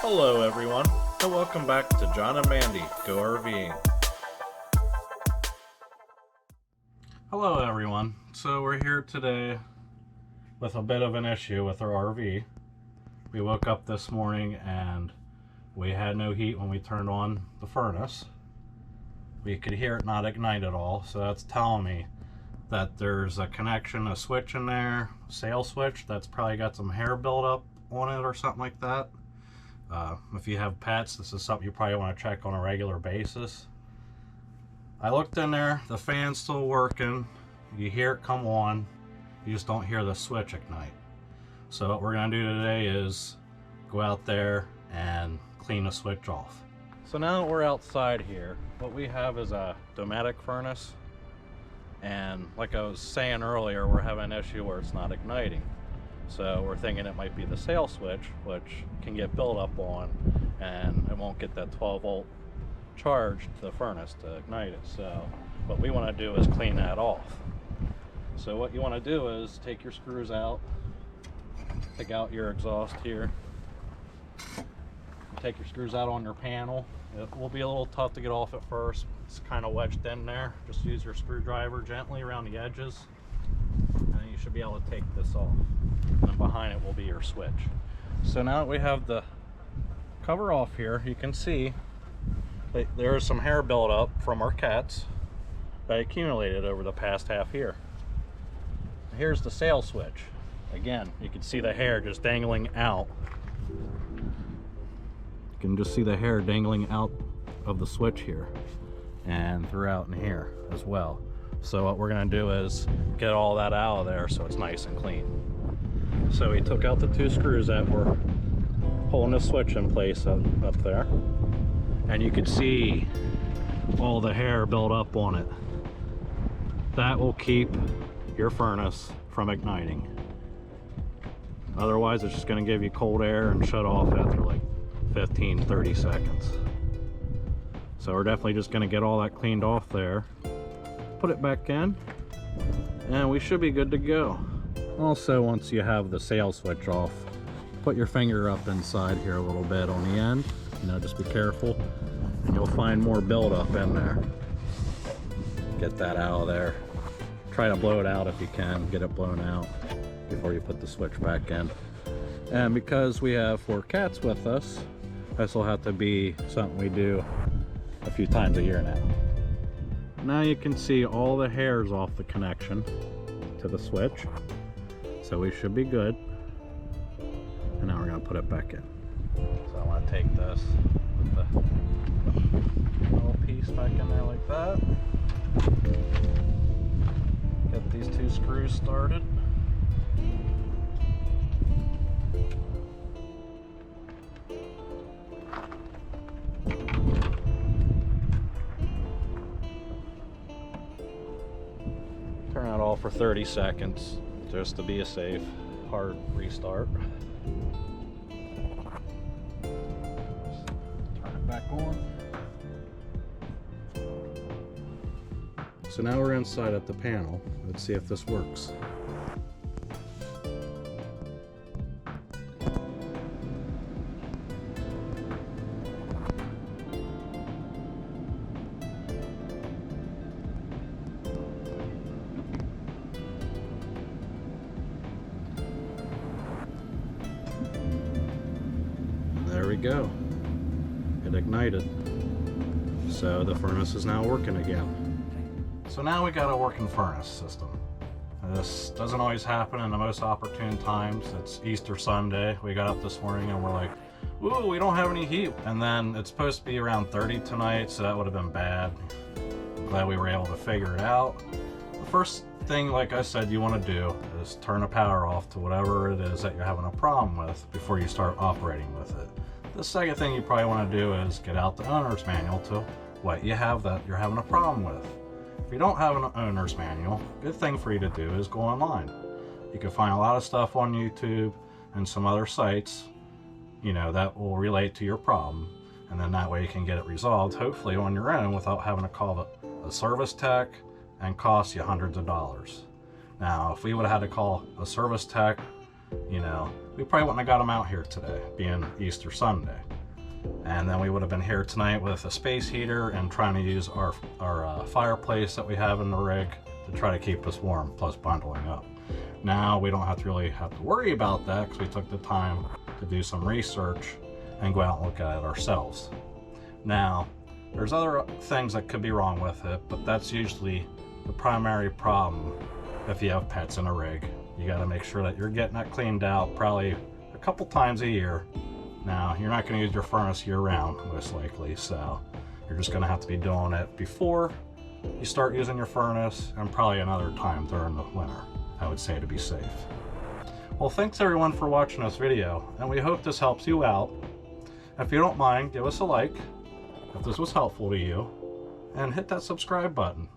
Hello everyone, and welcome back to John and Mandy Go RVing. Hello everyone, so we're here today with a bit of an issue with our RV. We woke up this morning and we had no heat when we turned on the furnace. We could hear it not ignite at all, so that's telling me that there's a connection, a switch in there, sail switch, that's probably got some hair buildup on it or something like that. If you have pets, this is something you probably want to check on a regular basis. I looked in there, the fan's still working, you hear it come on, you just don't hear the switch ignite. So what we're going to do today is go out there and clean the switch off. So now that we're outside here, what we have is a Dometic furnace, and like I was saying earlier, we're having an issue where it's not igniting. So we're thinking it might be the sail switch, which can get built up on, and it won't get that 12 volt charge to the furnace to ignite it. So what we want to do is clean that off. So what you want to do is take your screws out, take out your exhaust here, take your screws out on your panel. It will be a little tough to get off at first. It's kind of wedged in there. Just use your screwdriver gently around the edges, and then you should be able to take this off. And behind it will be your switch. So now that we have the cover off here, you can see that there is some hair buildup from our cats that accumulated over the past half year. Here's the sail switch. Again, you can see the hair just dangling out. You can just see the hair dangling out of the switch here and throughout in here as well. So what we're going to do is get all that out of there so it's nice and clean. So we took out the two screws that were holding the switch in place up there, and you can see all the hair built up on it. That will keep your furnace from igniting. Otherwise it's just going to give you cold air and shut off after like 15-30 seconds. So we're definitely just going to get all that cleaned off there, put it back in, and we should be good to go. Also, once you have the sail switch off, put your finger up inside here a little bit on the end. You know, just be careful, and you'll find more buildup in there. Get that out of there. Try to blow it out if you can. Get it blown out before you put the switch back in. And because we have 4 cats with us, this will have to be something we do a few times a year now. Now you can see all the hairs off the connection to the switch. So we should be good. And now we're going to put it back in. So I want to take this, put the little piece back in there like that. Get these 2 screws started. Turn it off for 30 seconds. Just to be a safe, hard restart. Turn it back on. So now we're inside at the panel. Let's see if this works. There we go. It ignited. So the furnace is now working again. So now we got a working furnace system. This doesn't always happen in the most opportune times. It's Easter Sunday. We got up this morning and we're like, ooh, we don't have any heat. And then it's supposed to be around 30 tonight, so that would have been bad. glad we were able to figure it out. The first thing, like I said, you want to do is turn the power off to whatever it is that you're having a problem with before you start operating with it. The second thing you probably want to do is get out the owner's manual to what you have that you're having a problem with. If you don't have an owner's manual, good thing for you to do is go online. You can find a lot of stuff on YouTube and some other sites, you know, that will relate to your problem, and then that way you can get it resolved, hopefully on your own, without having to call a service tech and cost you hundreds of dollars. Now, if we would have had to call a service tech, you know, we probably wouldn't have got them out here today, being Easter Sunday. And then we would have been here tonight with a space heater and trying to use our fireplace that we have in the rig to try to keep us warm, plus bundling up. Now we don't have to really have to worry about that because we took the time to do some research and go out and look at it ourselves. Now, there's other things that could be wrong with it, but that's usually the primary problem if you have pets in a rig. You got to make sure that you're getting that cleaned out probably a couple times a year. Now, you're not going to use your furnace year-round, most likely, so you're just going to have to be doing it before you start using your furnace and probably another time during the winter, I would say, to be safe. Well, thanks everyone for watching this video, and we hope this helps you out. If you don't mind, give us a like if this was helpful to you, and hit that subscribe button.